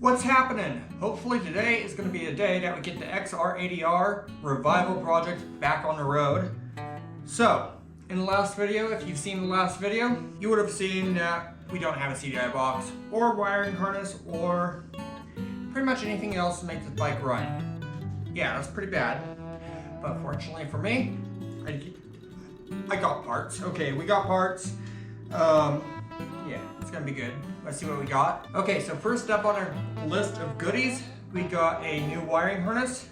What's happening? Hopefully today is going to be a day that we get the Xr80r revival project back on the road. So, in the last video, if you've seen the last video, you would have seen that we don't have a CDI box or wiring harness or pretty much anything else to make this bike run. Yeah, that's pretty bad. But fortunately for me, I got parts. Okay, we got parts. Yeah, it's gonna be good. Let's see what we got. Okay, so first up on our list of goodies, we got a new wiring harness.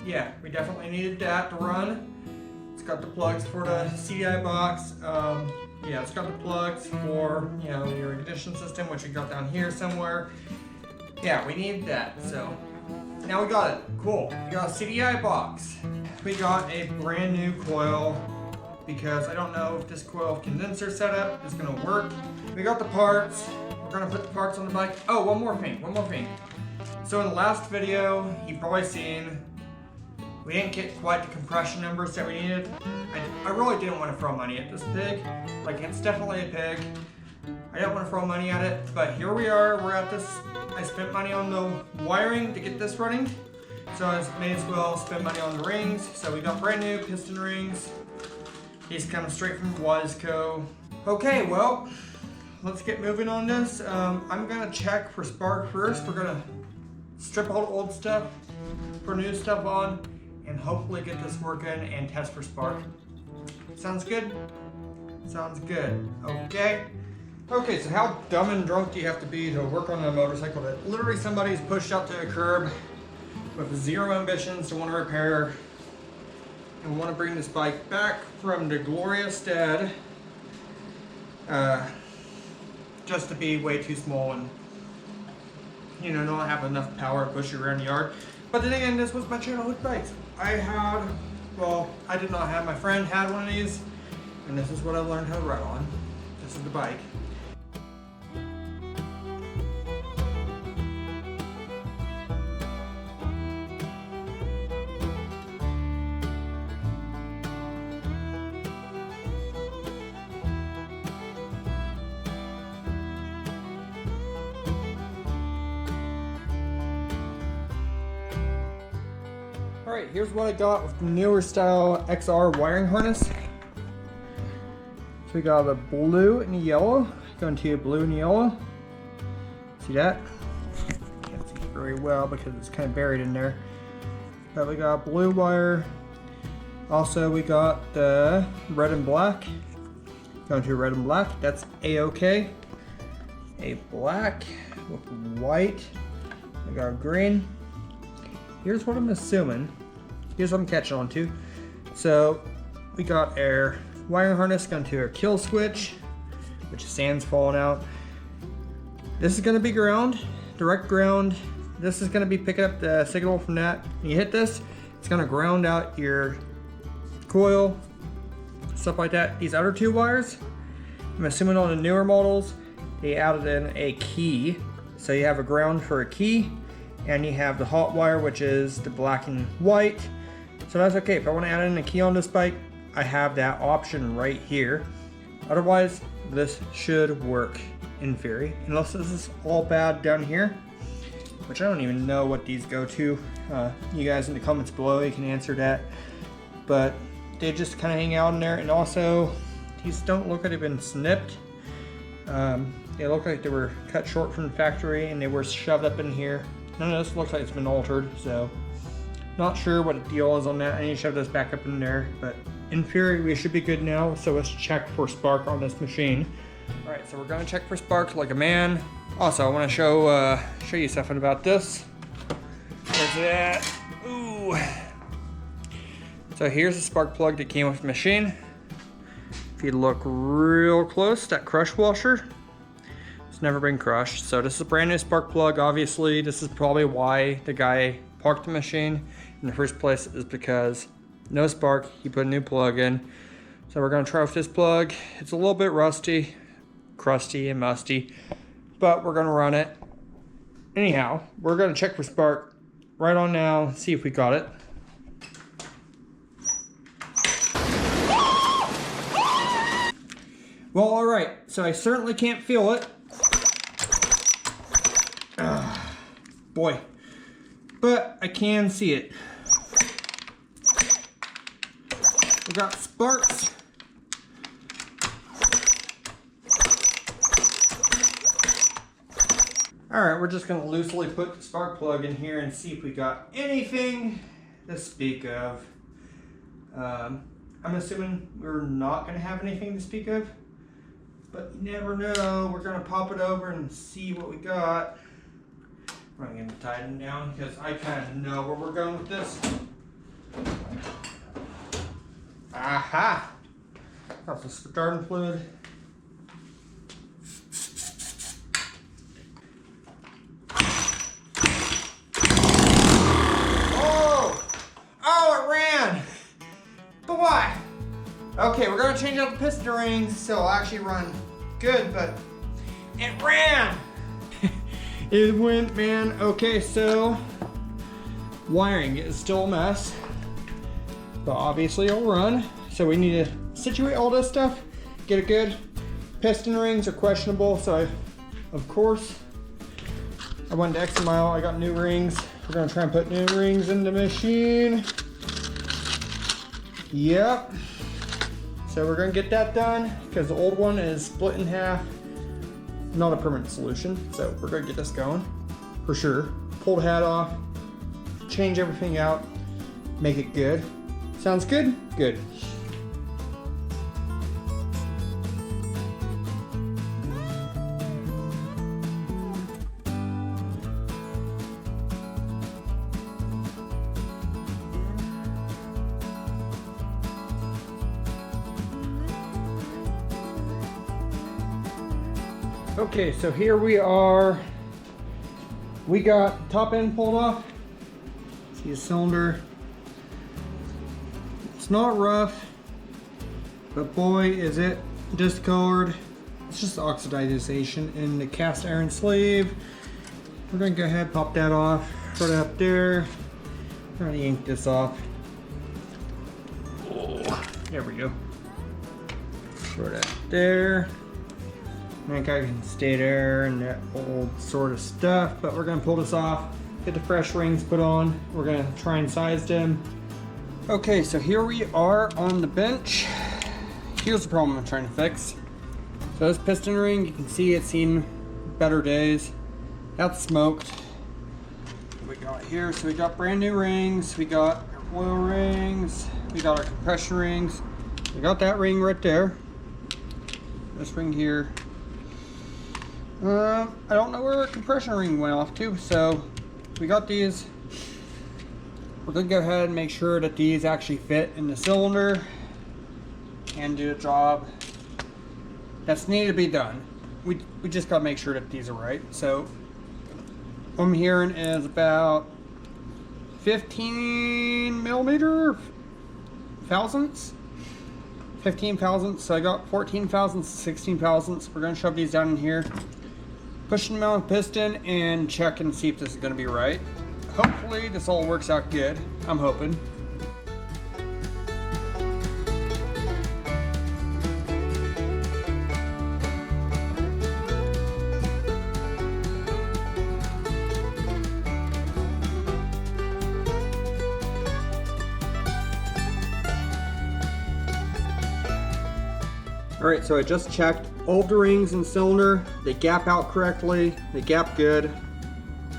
Yeah, we definitely needed that to run. It's got the plugs for the CDI box. Yeah, it's got the plugs for, you know, your ignition system, which we got down here somewhere. Yeah, we needed that, so now we got it. Cool. We got a CDI box. We got a brand new coil because I don't know if this coil condenser setup is gonna work. We got the parts. We're gonna put the parts on the bike. Oh, one more thing. So in the last video, you've probably seen we didn't get quite the compression numbers that we needed. I really didn't want to throw money at this pig. Like, it's definitely a pig. I don't want to throw money at it, but here we are. We're at this. I spent money on the wiring to get this running, so I may as well spend money on the rings. So we got brand new piston rings. These come straight from Wiseco. Okay, well, let's get moving on this. I'm gonna check for spark first. We're gonna strip all the old stuff, put new stuff on, and hopefully get this working and test for spark. Sounds good? Sounds good. Okay. Okay, so how dumb and drunk do you have to be to work on a motorcycle that literally somebody's pushed out to a curb with zero ambitions to want to repair and want to bring this bike back from the glorious dead, just to be way too small and, you know, not have enough power to push you around the yard. But then again, this was my childhood bikes. I did not have, my friend had one of these, and this is what I learned how to ride on. This is the bike. Alright, here's what I got with the newer style XR wiring harness. So we got the blue and the yellow. Going to blue and yellow. See that? Can't see very well because it's kind of buried in there. But we got blue wire. Also we got the red and black. Going to red and black. That's A-OK. A black with white. We got green. Here's what I'm assuming. Here's what I'm catching on to. So we got our wiring harness going to our kill switch, which sand's falling out. This is going to be ground, direct ground. This is going to be picking up the signal from that. When you hit this, it's going to ground out your coil, stuff like that. These other two wires, I'm assuming on the newer models, they added in a key. So you have a ground for a key, and you have the hot wire, which is the black and white. So that's okay. If I want to add in a key on this bike, I have that option right here. Otherwise, this should work in theory, unless this is all bad down here, which I don't even know what these go to. You guys in the comments below, you can answer that. But they just kind of hang out in there, and also these don't look like they've been snipped. They look like they were cut short from the factory and they were shoved up in here. None of this looks like it's been altered, so not sure what the deal is on that. I need to shove this back up in there, but in theory we should be good now. So let's check for spark on this machine. All right, so we're gonna check for spark like a man. Also, I want to show you something about this. Where's that? Ooh. So here's the spark plug that came with the machine. If you look real close, that crush washer, it's never been crushed. So this is a brand new spark plug. Obviously, this is probably why the guy parked the machine in the first place, is because no spark, he put a new plug in. So we're gonna try with this plug. It's a little bit rusty, crusty and musty, but we're gonna run it. Anyhow, we're gonna check for spark right on now, see if we got it. Well, all right, so I certainly can't feel it. boy. But I can see it. We got sparks. Alright, we're just gonna loosely put the spark plug in here and see if we got anything to speak of. I'm assuming we're not gonna have anything to speak of, but you never know. We're gonna pop it over and see what we got. We're gonna tighten down because I kind of know where we're going with this. Aha! Got some starting fluid. Oh, it ran! But why? Okay, we're gonna change out the piston rings so it'll actually run good, but it ran! It went, man. Okay, so wiring is still a mess, but obviously it'll run. So we need to situate all this stuff, get it good. Piston rings are questionable, so of course, I went the extra mile. I got new rings. We're gonna try and put new rings in the machine. Yep. So we're gonna get that done because the old one is split in half. Not a permanent solution, so we're gonna get this going for sure. Pull the hat off, change everything out, make it good. Sounds good? Good. Okay, so here we are. We got the top end pulled off. See the cylinder. It's not rough, but boy is it discolored. It's just oxidization in the cast iron sleeve. We're gonna go ahead and pop that off. Put it up there. We're gonna yank this off. Oh, there we go. Throw that there. That guy can stay there and that old sort of stuff, but we're gonna pull this off, get the fresh rings put on. We're gonna try and size them. Okay, so here we are on the bench. Here's the problem I'm trying to fix. So this piston ring, you can see it's seen better days. That's smoked. What we got here, so we got brand new rings, we got our oil rings, we got our compression rings. We got that ring right there. This ring here. I don't know where our compression ring went off to, so we got these. We're gonna go ahead and make sure that these actually fit in the cylinder and do a job that's needed to be done. We just gotta make sure that these are right. So what I'm hearing is about 15 millimeter thousandths. 15 thousandths, so I got 14 thousandths, 16 thousandths. We're gonna shove these down in here, pushing them on the piston and check and see if this is gonna be right. Hopefully this all works out good. I'm hoping. All right, so I just checked all the rings in the cylinder. They gap out correctly. They gap good.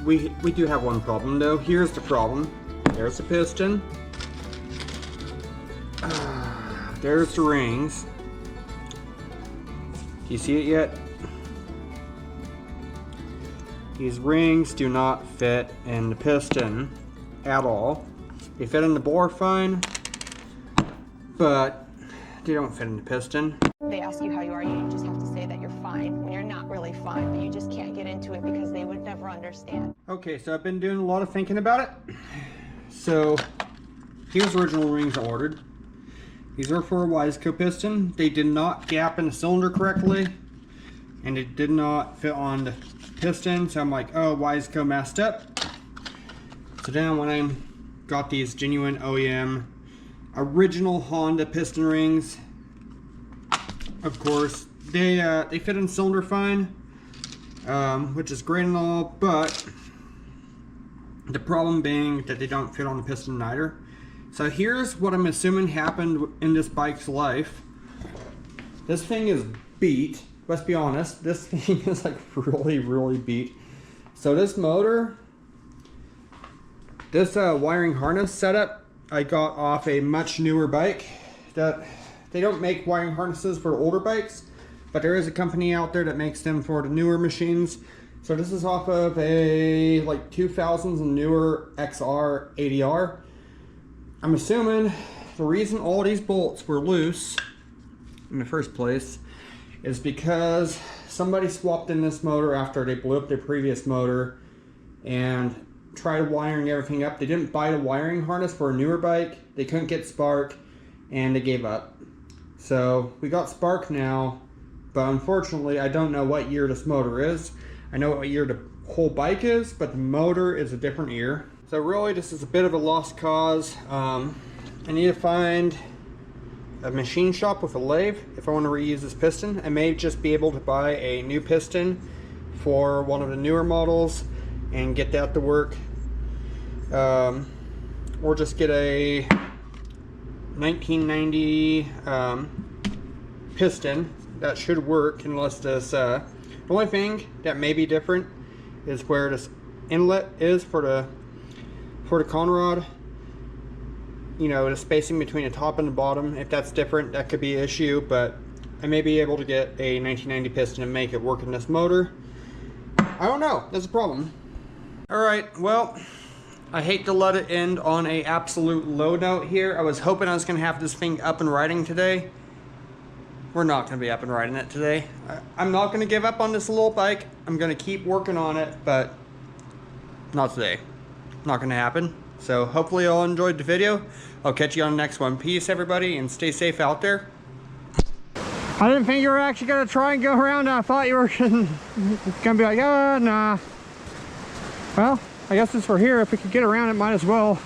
We do have one problem though. Here's the problem. There's the piston. There's the rings. Do you see it yet? These rings do not fit in the piston at all. They fit in the bore fine, but they don't fit in the piston. They ask you how you are, you just have to say that you're fine when you're not really fine, but you just can't get into it because they would never understand. Okay, so I've been doing a lot of thinking about it. So here's the original rings I ordered. These are for a Wiseco piston. They did not gap in the cylinder correctly, and it did not fit on the piston. So I'm like, oh, Wiseco messed up. So then when I got these genuine OEM original Honda piston rings, of course, they fit in cylinder fine, which is great and all, but The problem being that they don't fit on the piston either. So here's what I'm assuming happened in this bike's life. This thing is beat. Let's be honest, this thing is like really beat. So this motor, this wiring harness setup, I got off a much newer bike. That they don't make wiring harnesses for older bikes, but there is a company out there that makes them for the newer machines. So this is off of a like 2000s and newer Xr80r. I'm assuming the reason all these bolts were loose in the first place is because somebody swapped in this motor after they blew up their previous motor and tried wiring everything up. They didn't buy the wiring harness for a newer bike. They couldn't get spark and they gave up. So we got spark now, but unfortunately I don't know what year this motor is. I know what year the whole bike is, but the motor is a different year. So really this is a bit of a lost cause. I need to find a machine shop with a lathe if I want to reuse this piston. I may just be able to buy a new piston for one of the newer models and get that to work, or just get a 1990 piston that should work, unless this the only thing that may be different is where this inlet is for the con rod. You know, the spacing between the top and the bottom. If that's different, that could be an issue, but I may be able to get a 1990 piston and make it work in this motor. I don't know, that's a problem. Alright, well, I hate to let it end on a absolute low note here. I was hoping I was going to have this thing up and riding today. We're not going to be up and riding it today. I'm not going to give up on this little bike. I'm going to keep working on it, but not today. Not going to happen. So hopefully you all enjoyed the video. I'll catch you on the next one. Peace, everybody, and stay safe out there. I didn't think you were actually going to try and go around. I thought you were going to be like, oh, nah. Well, I guess since we're here, if we could get around it, might as well.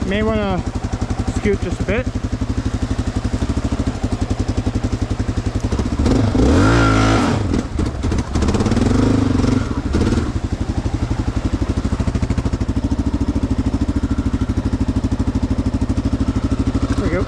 May want to scoot just a bit. There we go.